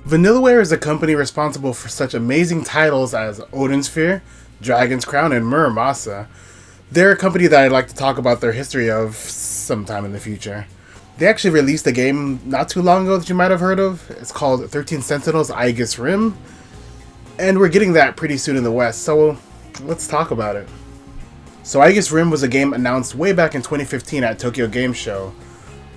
Vanillaware is a company responsible for such amazing titles as Odin's Sphere, Dragon's Crown, and Muramasa. They're a company that I'd like to talk about their history of sometime in the future. They actually released a game not too long ago that you might have heard of. It's called 13 Sentinels Aegis, and we're getting that pretty soon in the West, so let's talk about it. So Aegis was a game announced way back in 2015 at Tokyo Game Show.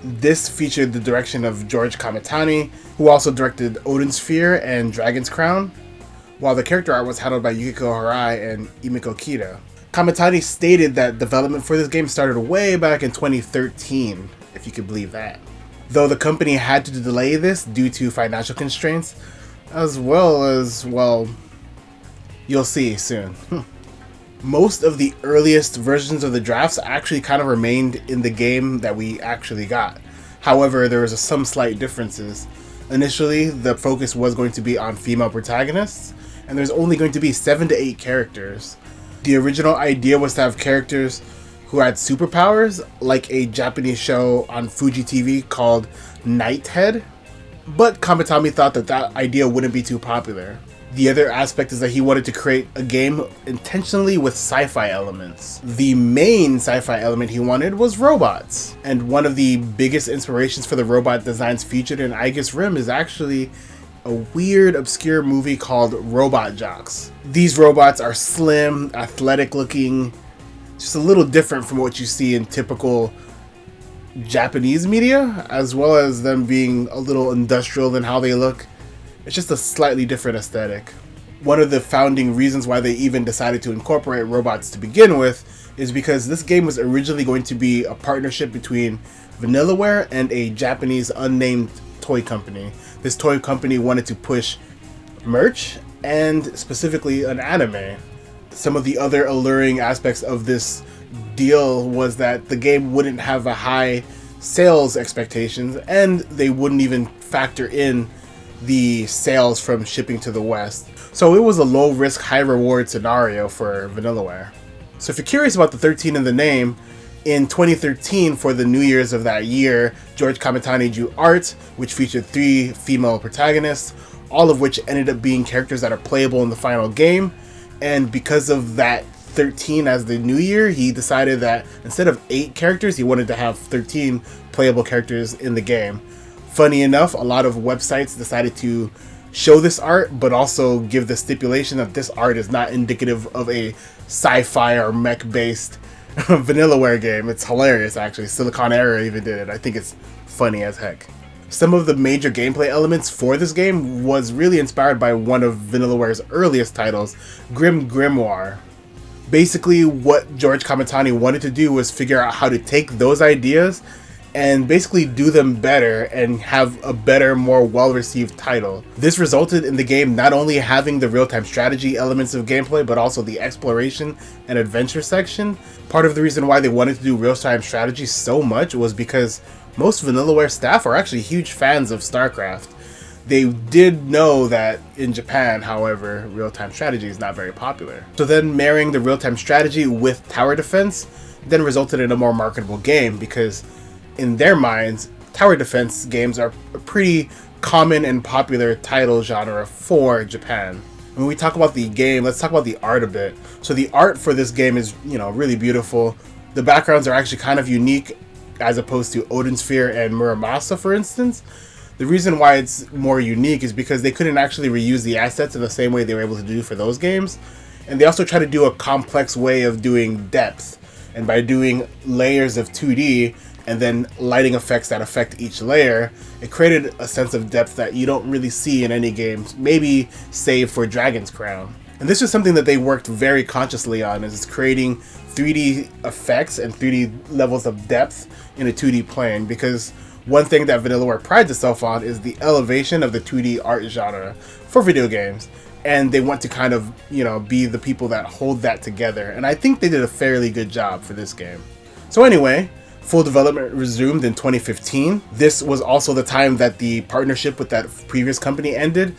This featured the direction of George Kamitani, who also directed Odin's Sphere and Dragon's Crown, while the character art was handled by Yukiko Harai and Emiko Kida. Kamitani stated that development for this game started way back in 2013, if you could believe that. Though the company had to delay this due to financial constraints, as well as, well, you'll see soon. Most of the earliest versions of the drafts actually kind of remained in the game that we actually got. However, there was some slight differences. Initially, the focus was going to be on female protagonists, and there's only going to be 7 to 8 characters. The original idea was to have characters who had superpowers, like a Japanese show on Fuji TV called Nighthead, but Kamitani thought that that idea wouldn't be too popular. The other aspect is that he wanted to create a game intentionally with sci-fi elements. The main sci-fi element he wanted was robots, and one of the biggest inspirations for the robot designs featured in Aegis is actually a weird, obscure movie called Robot Jocks. These robots are slim, athletic looking, just a little different from what you see in typical Japanese media, as well as them being a little industrial in how they look. It's just a slightly different aesthetic. One of the founding reasons why they even decided to incorporate robots to begin with is because this game was originally going to be a partnership between Vanillaware and a Japanese unnamed toy company. This toy company wanted to push merch and specifically an anime. Some of the other alluring aspects of this deal was that the game wouldn't have a high sales expectations, and they wouldn't even factor in the sales from shipping to the West. So it was a low risk, high reward scenario for Vanillaware. So if you're curious about the 13 in the name, in 2013 for the New Year's of that year, George Kamitani drew art, which featured 3 female protagonists, all of which ended up being characters that are playable in the final game. And because of that 13 as the new year, he decided that instead of 8 characters, he wanted to have 13 playable characters in the game. Funny enough, a lot of websites decided to show this art, but also give the stipulation that this art is not indicative of a sci-fi or mech-based Vanillaware game. It's hilarious, actually. Silicon Era even did it. I think it's funny as heck. Some of the major gameplay elements for this game was really inspired by one of Vanillaware's earliest titles, Grim Grimoire. Basically, what George Kamitani wanted to do was figure out how to take those ideas and basically do them better and have a better, more well-received title. This resulted in the game not only having the real-time strategy elements of gameplay, but also the exploration and adventure section. Part of the reason why they wanted to do real-time strategy so much was because most Vanillaware staff are actually huge fans of StarCraft. They did know that in Japan, however, real-time strategy is not very popular. So then marrying the real-time strategy with tower defense then resulted in a more marketable game, because in their minds, tower defense games are a pretty common and popular title genre for Japan. When we talk about the game, let's talk about the art a bit. So the art for this game is, really beautiful. The backgrounds are actually kind of unique as opposed to Odin's Sphere and Muramasa, for instance. The reason why it's more unique is because they couldn't actually reuse the assets in the same way they were able to do for those games. And they also try to do a complex way of doing depth. And by doing layers of 2D, and then lighting effects that affect each layer, it created a sense of depth that you don't really see in any games, maybe save for Dragon's Crown. And this is something that they worked very consciously on, is creating 3D effects and 3D levels of depth in a 2D plane, because one thing that Vanillaware prides itself on is the elevation of the 2D art genre for video games. And they want to kind of, be the people that hold that together. And I think they did a fairly good job for this game. So anyway, full development resumed in 2015. This was also the time that the partnership with that previous company ended,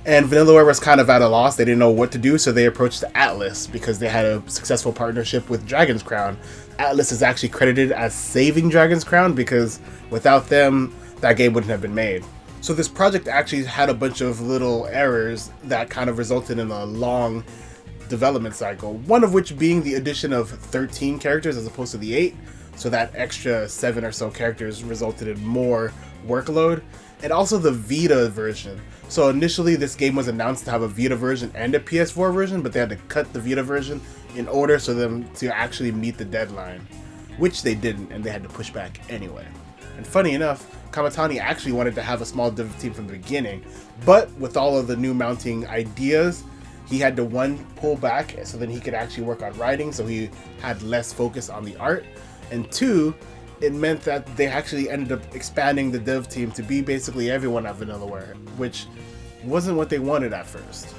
and Vanillaware was kind of at a loss. They didn't know what to do, so they approached Atlus because they had a successful partnership with Dragon's Crown. Atlus is actually credited as saving Dragon's Crown because without them, that game wouldn't have been made. So this project actually had a bunch of little errors that kind of resulted in a long development cycle, one of which being the addition of 13 characters as opposed to the 8, so that extra 7 or so characters resulted in more workload, and also the Vita version. So initially this game was announced to have a Vita version and a PS4 version, but they had to cut the Vita version in order for them to actually meet the deadline, which they didn't, and they had to push back anyway. And funny enough, Kamitani actually wanted to have a small dev team from the beginning, but with all of the new mounting ideas, he had to pull back so then he could actually work on writing, so he had less focus on the art, and 2, it meant that they actually ended up expanding the dev team to be basically everyone at Vanillaware, which wasn't what they wanted at first.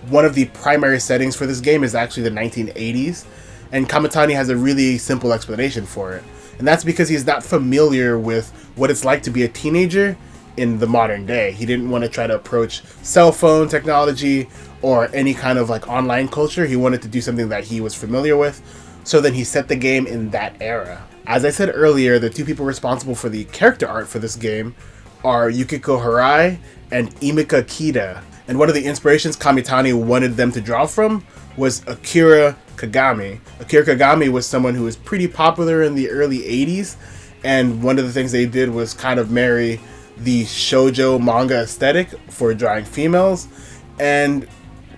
One of the primary settings for this game is actually the 1980s, and Kamitani has a really simple explanation for it. And that's because he's not familiar with what it's like to be a teenager in the modern day. He didn't want to try to approach cell phone technology or any kind of like online culture. He wanted to do something that he was familiar with. So then he set the game in that era. As I said earlier, the 2 people responsible for the character art for this game are Yukiko Harai and Emika Kida. And one of the inspirations Kamitani wanted them to draw from was Akira Kagami. Akira Kagami was someone who was pretty popular in the early 80s, and one of the things they did was kind of marry the shoujo manga aesthetic for drawing females and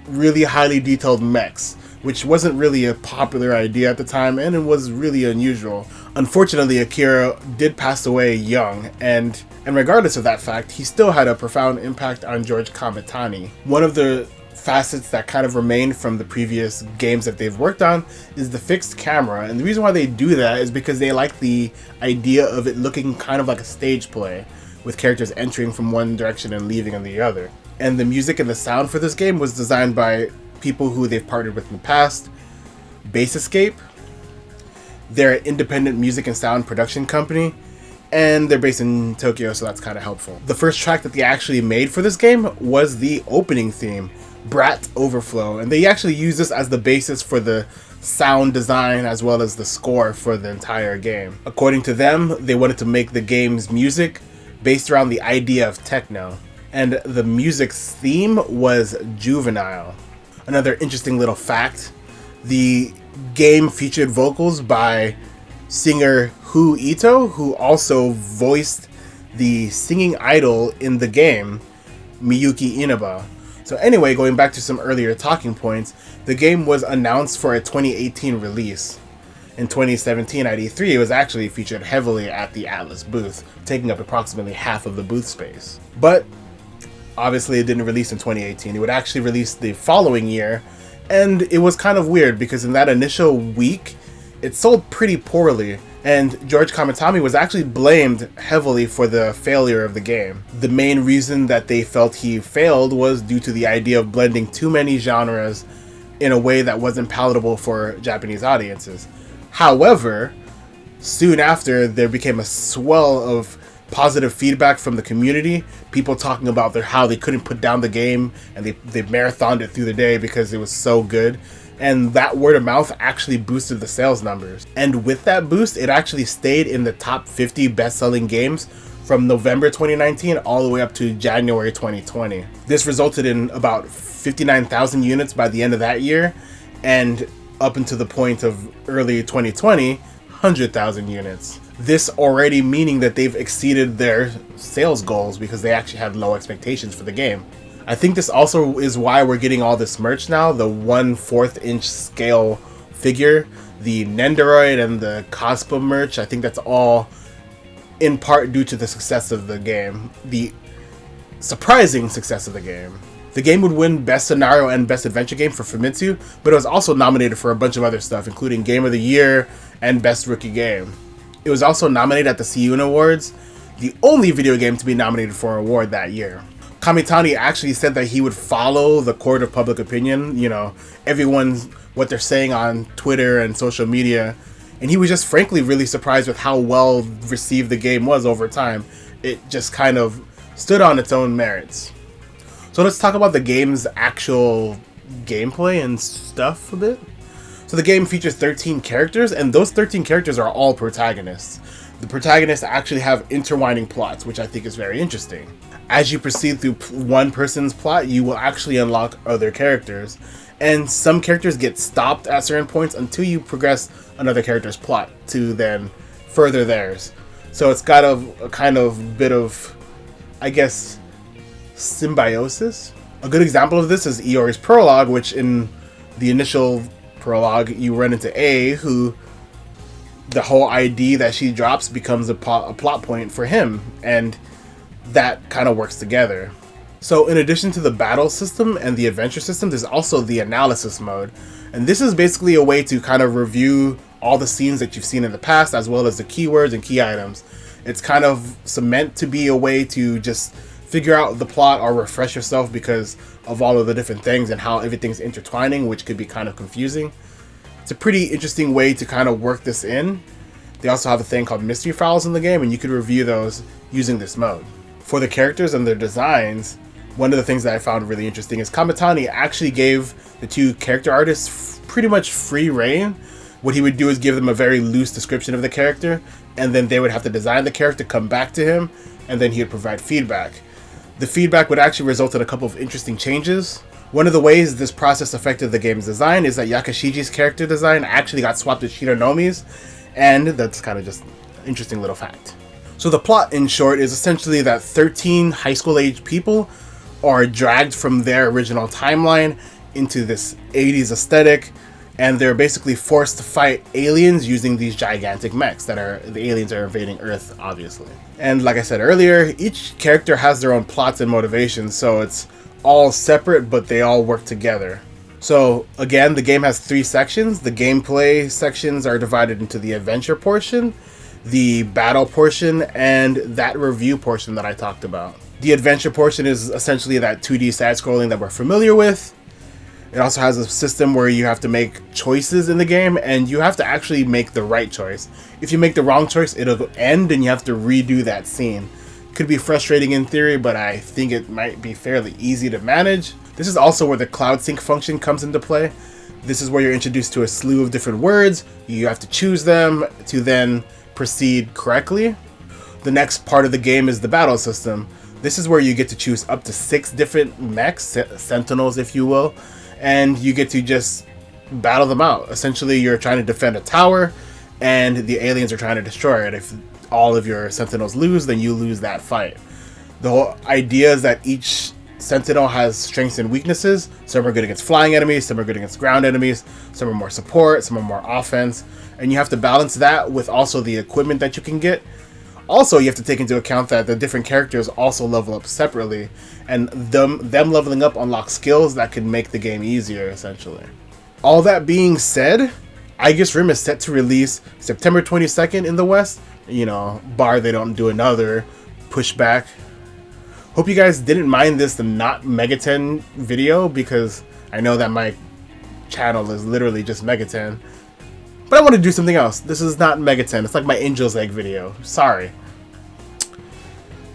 really highly detailed mechs, which wasn't really a popular idea at the time, and it was really unusual. Unfortunately, Akira did pass away young, and regardless of that fact, he still had a profound impact on George Kamitani. One of the facets that kind of remained from the previous games that they've worked on is the fixed camera, and the reason why they do that is because they like the idea of it looking kind of like a stage play, with characters entering from one direction and leaving in the other. And the music and the sound for this game was designed by people who they've partnered with in the past. Bass Escape, they're an independent music and sound production company, and they're based in Tokyo, so that's kind of helpful. The first track that they actually made for this game was the opening theme, Brat Overflow, and they actually used this as the basis for the sound design as well as the score for the entire game. According to them, they wanted to make the game's music based around the idea of techno, and the music's theme was juvenile. Another interesting little fact, the game featured vocals by singer Hu Ito, who also voiced the singing idol in the game, Miyuki Inaba. So anyway, going back to some earlier talking points, the game was announced for a 2018 release. In 2017 at E3, it was actually featured heavily at the Atlus booth, taking up approximately half of the booth space. But obviously it didn't release in 2018. It would actually release the following year, and it was kind of weird because in that initial week, it sold pretty poorly, and George Kamitani was actually blamed heavily for the failure of the game. The main reason that they felt he failed was due to the idea of blending too many genres in a way that wasn't palatable for Japanese audiences. However, soon after, there became a swell of positive feedback from the community, people talking about how they couldn't put down the game, and they marathoned it through the day because it was so good. And that word of mouth actually boosted the sales numbers. And with that boost, it actually stayed in the top 50 best-selling games from November 2019 all the way up to January 2020. This resulted in about 59,000 units by the end of that year, and up until the point of early 2020, 100,000 units. This already meaning that they've exceeded their sales goals because they actually had low expectations for the game. I think this also is why we're getting all this merch now, the 1/4 inch scale figure, the Nendoroid and the Cospa merch. I think that's all in part due to the success of the game, the surprising success of the game. The game would win Best Scenario and Best Adventure Game for Famitsu, but it was also nominated for a bunch of other stuff, including Game of the Year and Best Rookie Game. It was also nominated at the Seiyun Awards, the only video game to be nominated for an award that year. Kamitani actually said that he would follow the court of public opinion, everyone's what they're saying on Twitter and social media, and he was just frankly really surprised with how well received the game was over time. It just kind of stood on its own merits. So let's talk about the game's actual gameplay and stuff a bit. So the game features 13 characters, and those 13 characters are all protagonists. The protagonists actually have intertwining plots, which I think is very interesting. As you proceed through one person's plot, you will actually unlock other characters, and some characters get stopped at certain points until you progress another character's plot to then further theirs. So it's got a kind of bit of, I guess, symbiosis. A good example of this is Iori's prologue, which in the initial prologue you run into A, who the whole ID that she drops becomes a plot point for him, and that kind of works together. So in addition to the battle system and the adventure system, there's also the analysis mode, and this is basically a way to kind of review all the scenes that you've seen in the past, as well as the keywords and key items. It's kind of meant to be a way to just figure out the plot or refresh yourself because of all of the different things and how everything's intertwining, which could be kind of confusing. It's a pretty interesting way to kind of work this in. They also have a thing called mystery files in the game, and you could review those using this mode. For the characters and their designs, one of the things that I found really interesting is Kamitani actually gave the two character artists pretty much free reign. What he would do is give them a very loose description of the character, and then they would have to design the character, come back to him, and then he would provide feedback. The feedback would actually result in a couple of interesting changes. One of the ways this process affected the game's design is that Yakashiji's character design actually got swapped with Shiranomi's, and that's kind of just an interesting little fact. So the plot, in short, is essentially that 13 high school age people are dragged from their original timeline into this 80s aesthetic, and they're basically forced to fight aliens using these gigantic mechs the aliens are invading Earth, obviously. And like I said earlier, each character has their own plots and motivations, so it's all separate, but they all work together. So again, the game has 3 sections. The gameplay sections are divided into the adventure portion, the battle portion, and that review portion that I talked about. The adventure portion is essentially that 2D side-scrolling that we're familiar with. It also has a system where you have to make choices in the game, and you have to actually make the right choice. If you make the wrong choice, it'll end and you have to redo that scene. Could be frustrating in theory, but I think it might be fairly easy to manage. This is also where the cloud sync function comes into play. This is where you're introduced to a slew of different words. You have to choose them to then proceed correctly. The next part of the game is the battle system. This is where you get to choose up to 6 different mechs, sentinels if you will, and you get to just battle them out. Essentially, you're trying to defend a tower, and the aliens are trying to destroy it. If all of your sentinels lose, then you lose that fight. The whole idea is that each sentinel has strengths and weaknesses. Some are good against flying enemies, some are good against ground enemies, some are more support, some are more offense, and you have to balance that with also the equipment that you can get. Also, you have to take into account that the different characters also level up separately, and them leveling up unlocks skills that can make the game easier, essentially. All that being said, Aegis Rim is set to release September 22nd in the West, bar they don't do another pushback. Hope you guys didn't mind this not Megaten video, because I know that my channel is literally just Megaten. But I want to do something else. This is not Megaten. It's like my Angel's Egg video. Sorry.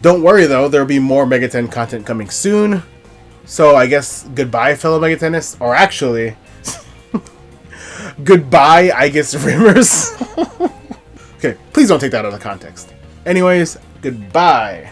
Don't worry though, there'll be more Megaten content coming soon. So I guess goodbye, fellow Megatenists. Or actually, goodbye, Aegis Rimmers. Okay, please don't take that out of context. Anyways, goodbye.